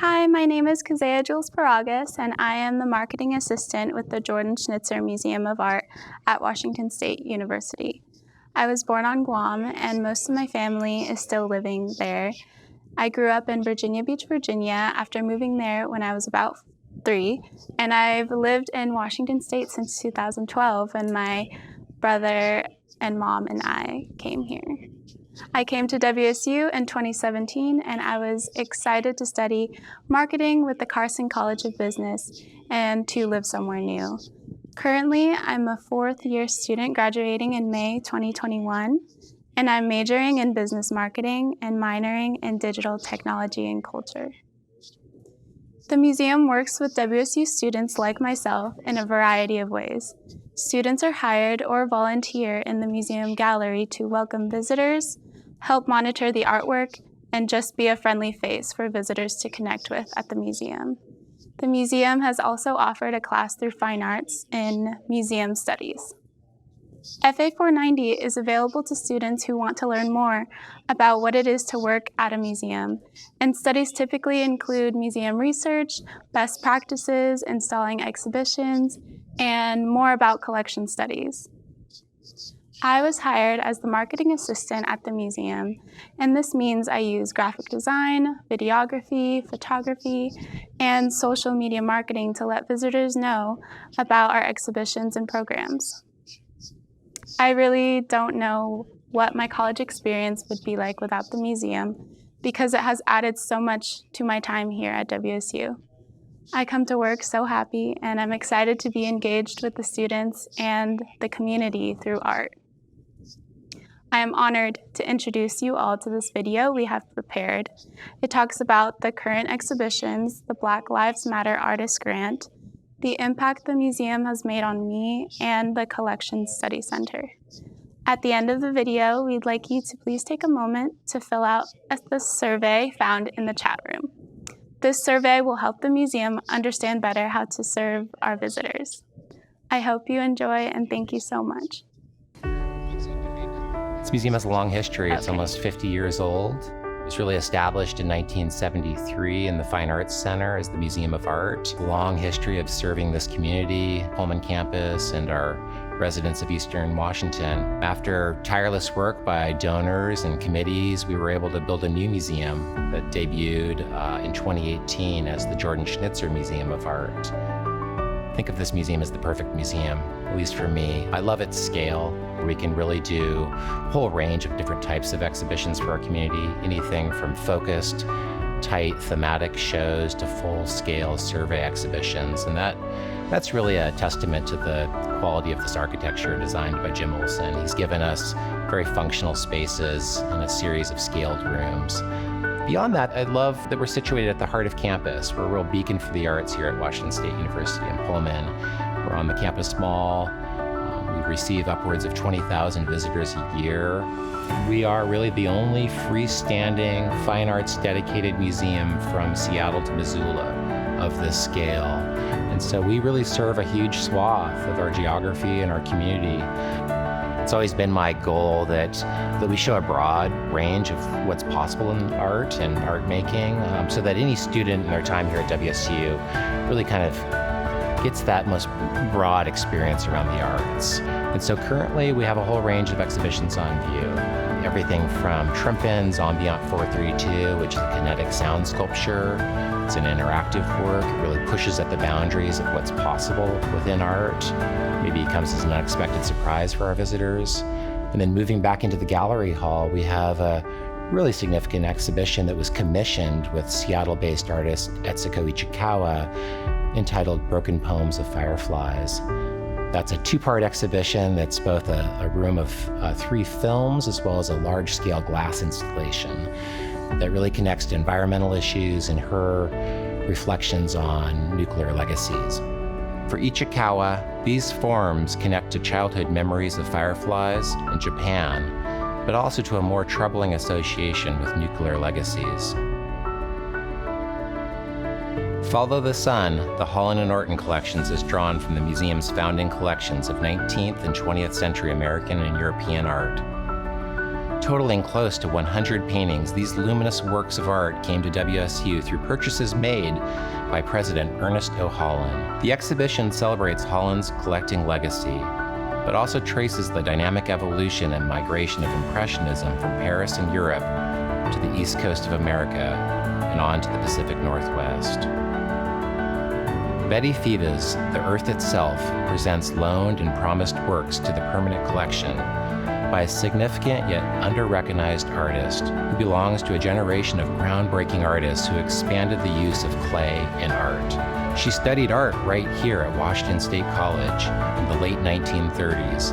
Hi, my name is Kezia Jules Paragas, and I am the marketing assistant with the Schnitzer Museum of Art at Washington State University. I was born on Guam, and most of my family is still living there. I grew up in Virginia Beach, Virginia, after moving there when I was about 3, and I've lived in Washington State since 2012, when my brother and mom and I came here. I came to WSU in 2017, and I was excited to study marketing with the Carson College of Business and to live somewhere new. Currently, I'm a 4th-year student graduating in May 2021, and I'm majoring in business marketing and minoring in digital technology and culture. The museum works with WSU students like myself in a variety of ways. Students are hired or volunteer in the museum gallery to welcome visitors, help monitor the artwork, and just be a friendly face for visitors to connect with at the museum. The museum has also offered a class through Fine Arts in Museum Studies. FA 490 is available to students who want to learn more about what it is to work at a museum, and studies typically include museum research, best practices, installing exhibitions, and more about collection studies. I was hired as the marketing assistant at the museum, and this means I use graphic design, videography, photography, and social media marketing to let visitors know about our exhibitions and programs. I really don't know what my college experience would be like without the museum, because it has added so much to my time here at WSU. I come to work so happy, and I'm excited to be engaged with the students and the community through art. I am honored to introduce you all to this video we have prepared. It talks about the current exhibitions, the Black Lives Matter Artist Grant, the impact the museum has made on me, and the Collection Study Center. At the end of the video, we'd like you to please take a moment to fill out the survey found in the chat room. This survey will help the museum understand better how to serve our visitors. I hope you enjoy, and thank you so much. This museum has a long history. It's almost 50 years old. It was really established in 1973 in the Fine Arts Center as the Museum of Art. A long history of serving this community, Pullman campus, and our residents of Eastern Washington. After tireless work by donors and committees, we were able to build a new museum that debuted in 2018 as the Schnitzer Museum of Art. Think of this museum as the perfect museum, at least for me. I love its scale. We can really do a whole range of different types of exhibitions for our community, anything from focused, tight, thematic shows to full-scale survey exhibitions. And that's really a testament to the quality of this architecture designed by Jim Olson. He's given us very functional spaces and a series of scaled rooms. Beyond that, I love that we're situated at the heart of campus. We're a real beacon for the arts here at Washington State University in Pullman. We're on the campus mall. We receive upwards of 20,000 visitors a year. We are really the only freestanding fine arts dedicated museum from Seattle to Missoula of this scale. And so we really serve a huge swath of our geography and our community. It's always been my goal that we show a broad range of what's possible in art and art making, so that any student in their time here at WSU really kind of gets that most broad experience around the arts. And so currently we have a whole range of exhibitions on view. Everything from Trimpin's Ambient 432, which is a kinetic sound sculpture. It's an interactive work. It really pushes at the boundaries of what's possible within art. Maybe it comes as an unexpected surprise for our visitors. And then moving back into the gallery hall, we have a really significant exhibition that was commissioned with Seattle-based artist Etsuko Ichikawa entitled Broken Poems of Fireflies. That's a 2-part exhibition that's both a room of 3 films as well as a large-scale glass installation that really connects to environmental issues and her reflections on nuclear legacies. For Ichikawa, these forms connect to childhood memories of fireflies in Japan, but also to a more troubling association with nuclear legacies. Follow the Sun, the Holland and Norton collections, is drawn from the museum's founding collections of 19th and 20th century American and European art. Totaling close to 100 paintings, these luminous works of art came to WSU through purchases made by President Ernest O. Holland. The exhibition celebrates Holland's collecting legacy, but also traces the dynamic evolution and migration of Impressionism from Paris and Europe to the East Coast of America and on to the Pacific Northwest. Betty Fives, The Earth Itself, presents loaned and promised works to the permanent collection by a significant yet under-recognized artist who belongs to a generation of groundbreaking artists who expanded the use of clay in art. She studied art right here at Washington State College in the late 1930s.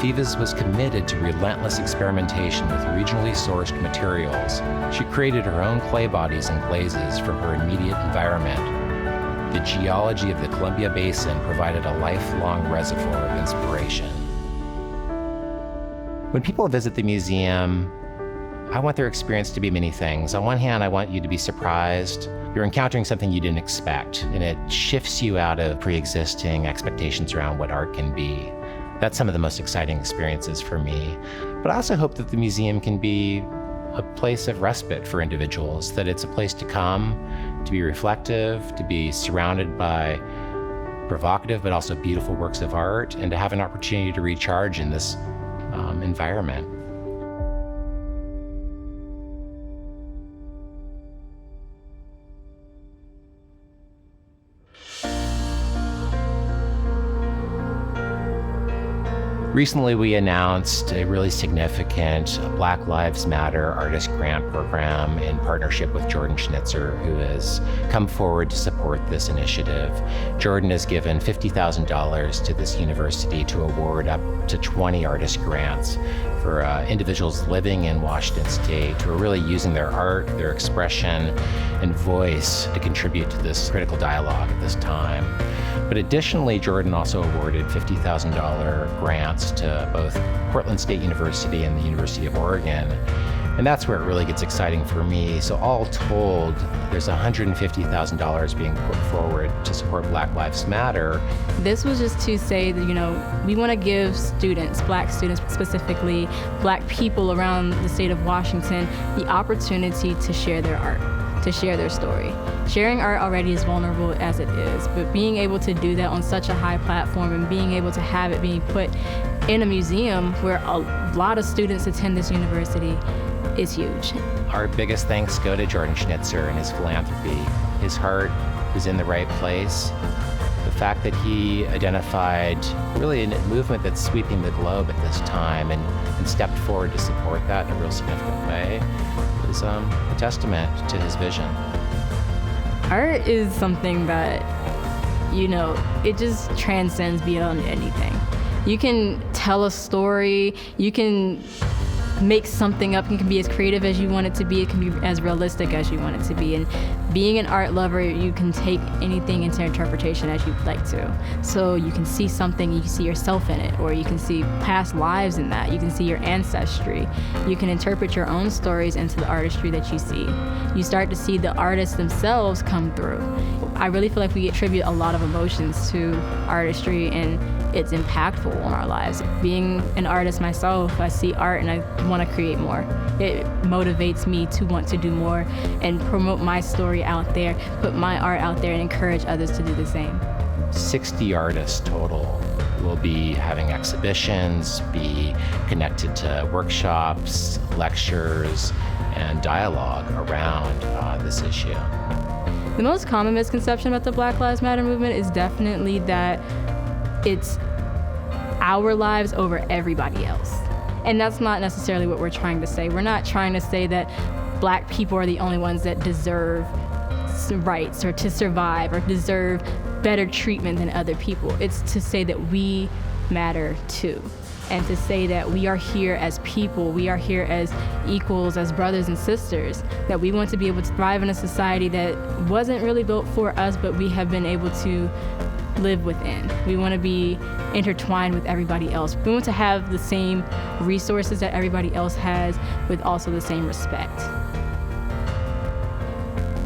Fives was committed to relentless experimentation with regionally sourced materials. She created her own clay bodies and glazes from her immediate environment. The geology of the Columbia Basin provided a lifelong reservoir of inspiration. When people visit the museum, I want their experience to be many things. On one hand, I want you to be surprised. You're encountering something you didn't expect, and it shifts you out of pre-existing expectations around what art can be. That's some of the most exciting experiences for me. But I also hope that the museum can be a place of respite for individuals, that it's a place to come, to be reflective, to be surrounded by provocative but also beautiful works of art, and to have an opportunity to recharge in this environment. Recently, we announced a really significant Black Lives Matter Artist Grant Program in partnership with Jordan Schnitzer, who has come forward to support this initiative. Jordan has given $50,000 to this university to award up to 20 artist grants for individuals living in Washington State who are really using their art, their expression, and voice to contribute to this critical dialogue at this time. But additionally, Jordan also awarded $50,000 grants to both Portland State University and the University of Oregon. And that's where it really gets exciting for me. So all told, there's $150,000 being put forward to support Black Lives Matter. This was just to say that, we want to give students, Black students specifically, Black people around the state of Washington, the opportunity to share their art, to share their story. Sharing art already is vulnerable as it is, but being able to do that on such a high platform and being able to have it being put in a museum where a lot of students attend this university is huge. Our biggest thanks go to Jordan Schnitzer and his philanthropy. His heart is in the right place. The fact that he identified really a movement that's sweeping the globe at this time and stepped forward to support that in a real significant way is a testament to his vision. Art is something that, it just transcends beyond anything. You can tell a story, you can make something up, it can be as creative as you want it to be, it can be as realistic as you want it to be. And being an art lover, you can take anything into interpretation as you'd like to. So you can see something, you can see yourself in it, or you can see past lives in that, you can see your ancestry. You can interpret your own stories into the artistry that you see. You start to see the artists themselves come through. I really feel like we attribute a lot of emotions to artistry, and it's impactful on our lives. Being an artist myself, I see art and I want to create more. It motivates me to want to do more and promote my story out there, put my art out there, and encourage others to do the same. 60 artists total will be having exhibitions, be connected to workshops, lectures, and dialogue around this issue. The most common misconception about the Black Lives Matter movement is definitely that it's our lives over everybody else. And that's not necessarily what we're trying to say. We're not trying to say that Black people are the only ones that deserve rights or to survive or deserve better treatment than other people. It's to say that we matter too. And to say that we are here as people, we are here as equals, as brothers and sisters, that we want to be able to thrive in a society that wasn't really built for us, but we have been able to live within. We want to be intertwined with everybody else. We want to have the same resources that everybody else has, with also the same respect.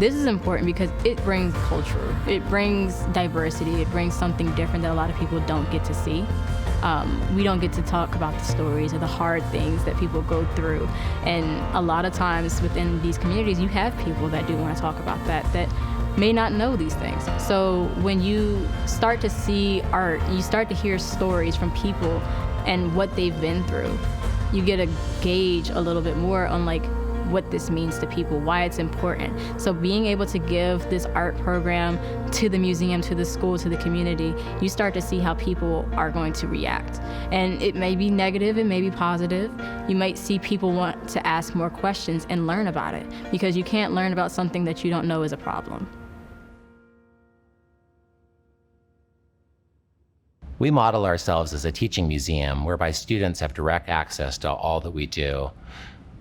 This is important because it brings culture, it brings diversity, it brings something different that a lot of people don't get to see. We don't get to talk about the stories or the hard things that people go through. And a lot of times within these communities, you have people that do want to talk about that may not know these things. So when you start to see art, you start to hear stories from people and what they've been through. You get a gauge a little bit more on like what this means to people, why it's important. So being able to give this art program to the museum, to the school, to the community, you start to see how people are going to react. And it may be negative, it may be positive. You might see people want to ask more questions and learn about it, because you can't learn about something that you don't know is a problem. We model ourselves as a teaching museum whereby students have direct access to all that we do.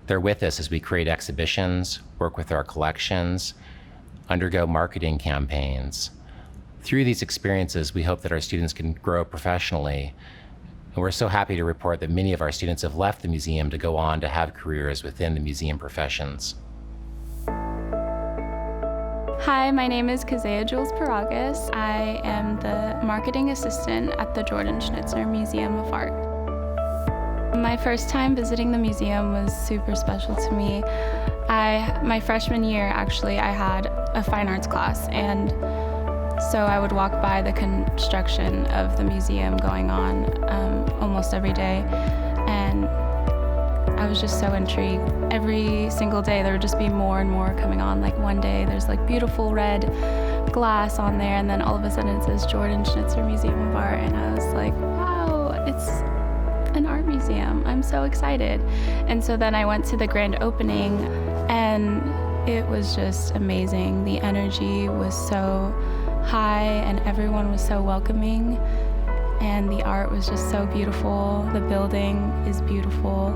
They're with us as we create exhibitions, work with our collections, undergo marketing campaigns. Through these experiences, we hope that our students can grow professionally. And we're so happy to report that many of our students have left the museum to go on to have careers within the museum professions. Hi, my name is Kezia Jules Paragas. I am the marketing assistant at the Schnitzer Museum of Art. My first time visiting the museum was super special to me. My freshman year, actually, I had a fine arts class, and so I would walk by the construction of the museum going on almost every day, and I was just so intrigued. Every single day there would just be more and more coming on. Like one day there's like beautiful red glass on there, and then all of a sudden it says Schnitzer Museum of Art, and I was like, wow, it's an art museum. I'm so excited. And so then I went to the grand opening, and it was just amazing. The energy was so high and everyone was so welcoming, and the art was just so beautiful. The building is beautiful,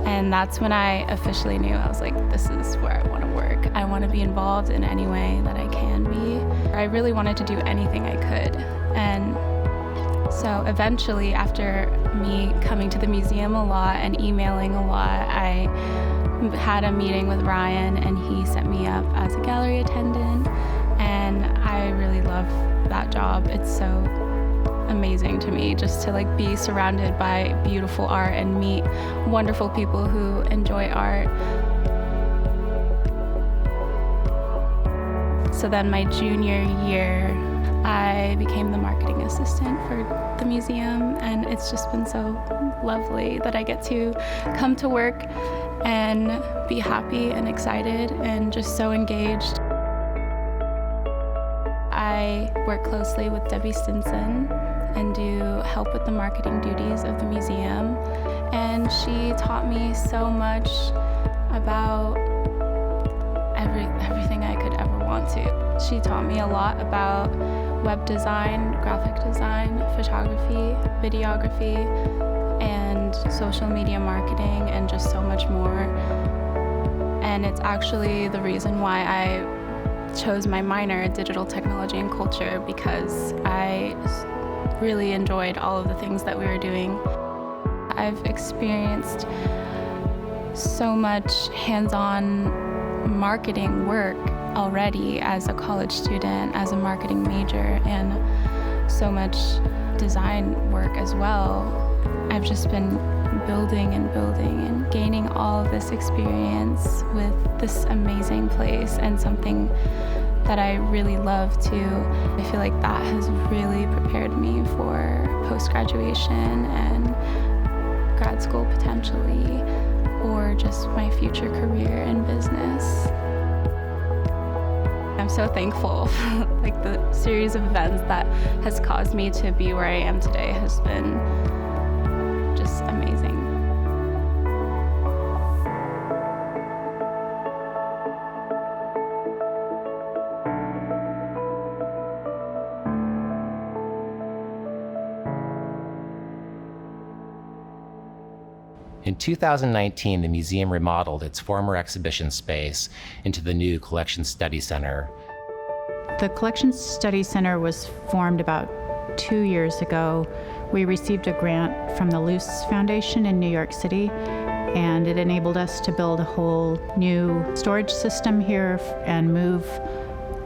and that's when I officially knew. I was like, this is where I want to work. I want to be involved in any way that I can be. I really wanted to do anything I could. And so eventually, after me coming to the museum a lot and emailing a lot, I had a meeting with Ryan, and he set me up as a gallery attendant, and I really love that job. It's so amazing to me just to like be surrounded by beautiful art and meet wonderful people who enjoy art. So then my junior year, I became the marketing assistant for the museum, and it's just been so lovely that I get to come to work and be happy and excited and just so engaged. I work closely with Debbie Stinson and do help with the marketing duties of the museum, and she taught me so much about everything I could ever want to. She taught me a lot about web design, graphic design, photography, videography, and social media marketing, and just so much more. And it's actually the reason why I chose my minor, digital technology and culture, because I really enjoyed all of the things that we were doing. I've experienced so much hands-on marketing work already as a college student, as a marketing major, and so much design work as well. I've just been building and gaining all of this experience with this amazing place, and something that I really love too. I feel like that has really prepared me for post-graduation and grad school potentially, or just my future career in business. I'm so thankful. Like the series of events that has caused me to be where I am today has been just amazing. In 2019, the museum remodeled its former exhibition space into the new Collection Study Center. The Collection Study Center was formed about 2 years ago. We received a grant from the Luce Foundation in New York City, and it enabled us to build a whole new storage system here and move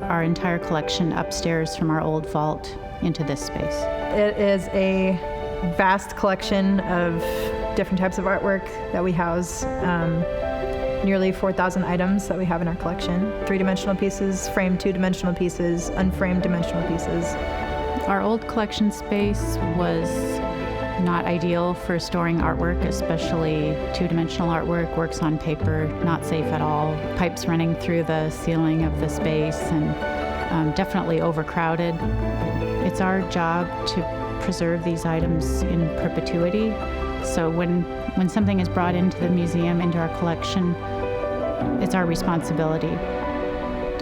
our entire collection upstairs from our old vault into this space. It is a vast collection of different types of artwork that we house. Nearly 4,000 items that we have in our collection. 3-dimensional pieces, framed 2-dimensional pieces, unframed dimensional pieces. Our old collection space was not ideal for storing artwork, especially 2-dimensional artwork, works on paper, not safe at all. Pipes running through the ceiling of the space and definitely overcrowded. It's our job to preserve these items in perpetuity. So when something is brought into the museum, into our collection, it's our responsibility,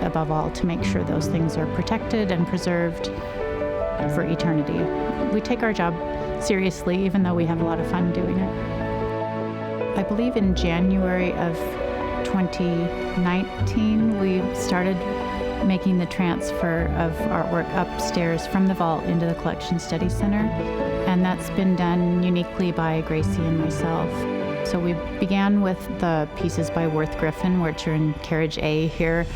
above all, to make sure those things are protected and preserved for eternity. We take our job seriously, even though we have a lot of fun doing it. I believe in January of 2019, we started making the transfer of artwork upstairs from the vault into the Collection Study Center, and that's been done uniquely by Gracie and myself. So we began with the pieces by Worth Griffin, which are in Carriage A here,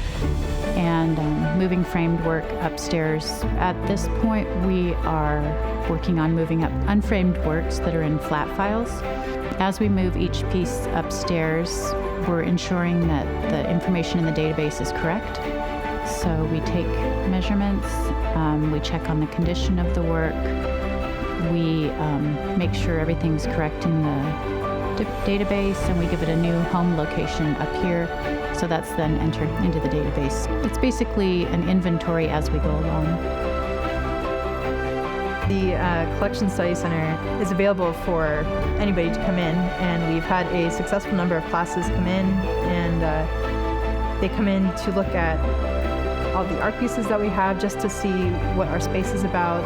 and moving framed work upstairs. At this point, we are working on moving up unframed works that are in flat files. As we move each piece upstairs, we're ensuring that the information in the database is correct. So we take measurements, we check on the condition of the work, we make sure everything's correct in the database, and we give it a new home location up here, so that's then entered into the database. It's basically an inventory as we go along. The Collection Study Center is available for anybody to come in, and we've had a successful number of classes come in, and they come in to look at all the art pieces that we have, just to see what our space is about,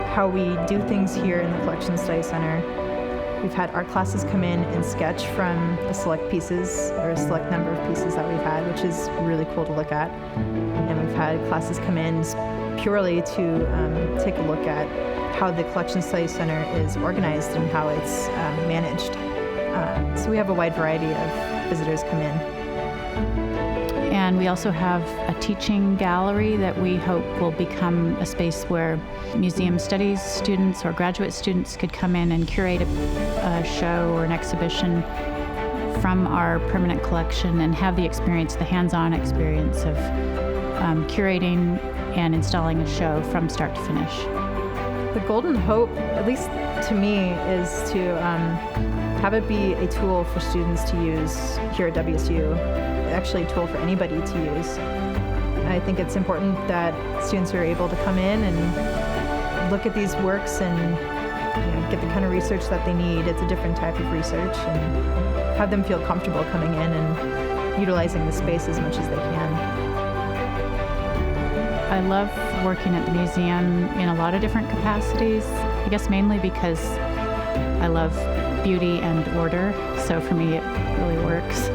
how we do things here in the Collection Study Center. We've had art classes come in and sketch from the select pieces, or a select number of pieces that we've had, which is really cool to look at. And we've had classes come in purely to take a look at how the Collection Study Center is organized and how it's managed. So we have a wide variety of visitors come in. And we also have a teaching gallery that we hope will become a space where museum studies students or graduate students could come in and curate a show or an exhibition from our permanent collection and have the experience, the hands-on experience of curating and installing a show from start to finish. The golden hope, at least to me, is to have it be a tool for students to use here at WSU. Actually a tool for anybody to use. I think it's important that students are able to come in and look at these works and get the kind of research that they need. It's a different type of research, and have them feel comfortable coming in and utilizing the space as much as they can. I love working at the museum in a lot of different capacities. I guess mainly because I love beauty and order, so for me it really works.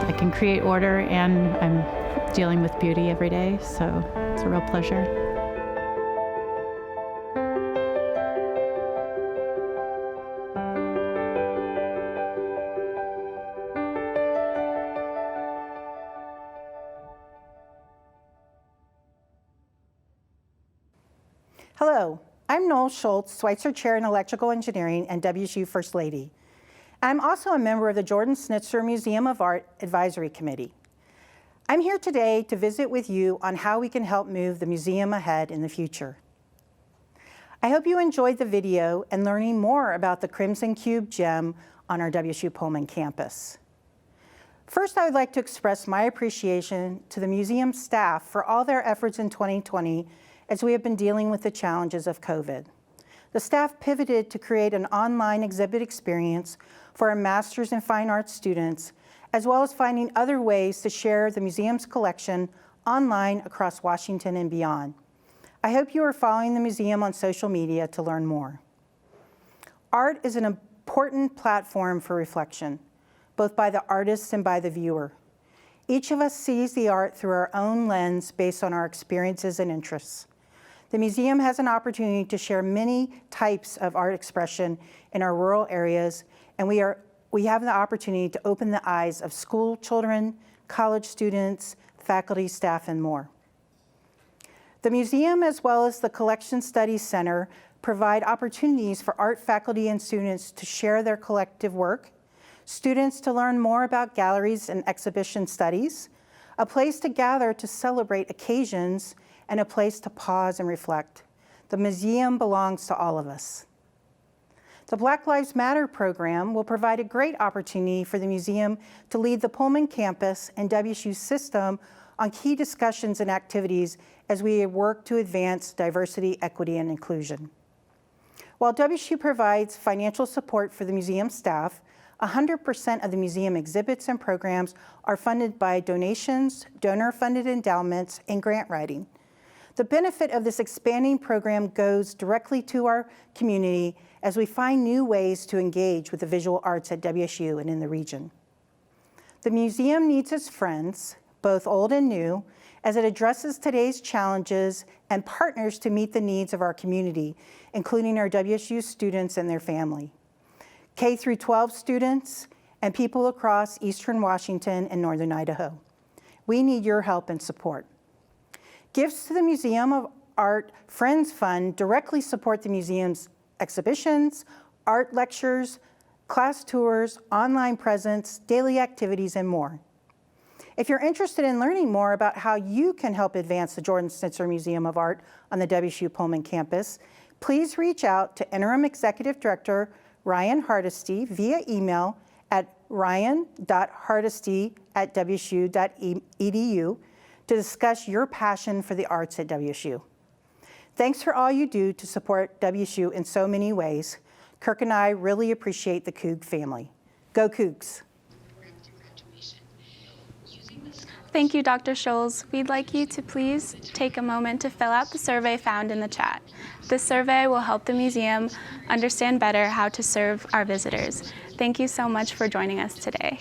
I can create order and I'm dealing with beauty every day, so it's a real pleasure. Hello, I'm Noel Schulz, Schweitzer Chair in Electrical Engineering and WSU First Lady. I'm also a member of the Jordan Schnitzer Museum of Art Advisory Committee. I'm here today to visit with you on how we can help move the museum ahead in the future. I hope you enjoyed the video and learning more about the Crimson Cube gem on our WSU Pullman campus. First, I would like to express my appreciation to the museum staff for all their efforts in 2020 as we have been dealing with the challenges of COVID. The staff pivoted to create an online exhibit experience for our Master's in Fine Arts students, as well as finding other ways to share the museum's collection online across Washington and beyond. I hope you are following the museum on social media to learn more. Art is an important platform for reflection, both by the artist and by the viewer. Each of us sees the art through our own lens based on our experiences and interests. The museum has an opportunity to share many types of art expression in our rural areas, and we have the opportunity to open the eyes of school children, college students, faculty, staff, and more. The museum, as well as the Collection Studies Center, provide opportunities for art faculty and students to share their collective work, students to learn more about galleries and exhibition studies, a place to gather to celebrate occasions, and a place to pause and reflect. The museum belongs to all of us. The Black Lives Matter program will provide a great opportunity for the museum to lead the Pullman campus and WSU system on key discussions and activities as we work to advance diversity, equity, and inclusion. While WSU provides financial support for the museum staff, 100% of the museum exhibits and programs are funded by donations, donor-funded endowments, and grant writing. The benefit of this expanding program goes directly to our community as we find new ways to engage with the visual arts at WSU and in the region. The museum needs its friends, both old and new, as it addresses today's challenges and partners to meet the needs of our community, including our WSU students and their family, K through 12 students, and people across Eastern Washington and Northern Idaho. We need your help and support. Gifts to the Museum of Art Friends Fund directly support the museum's exhibitions, art lectures, class tours, online presence, daily activities, and more. If you're interested in learning more about how you can help advance the Jordan Schnitzer Museum of Art on the WSU Pullman campus, please reach out to Interim Executive Director Ryan Hardesty via email at ryan.hardesty@wsu.edu to discuss your passion for the arts at WSU. Thanks for all you do to support WSU in so many ways. Kirk and I really appreciate the Coug family. Go Cougs. Thank you, Dr. Schulz. We'd like you to please take a moment to fill out the survey found in the chat. This survey will help the museum understand better how to serve our visitors. Thank you so much for joining us today.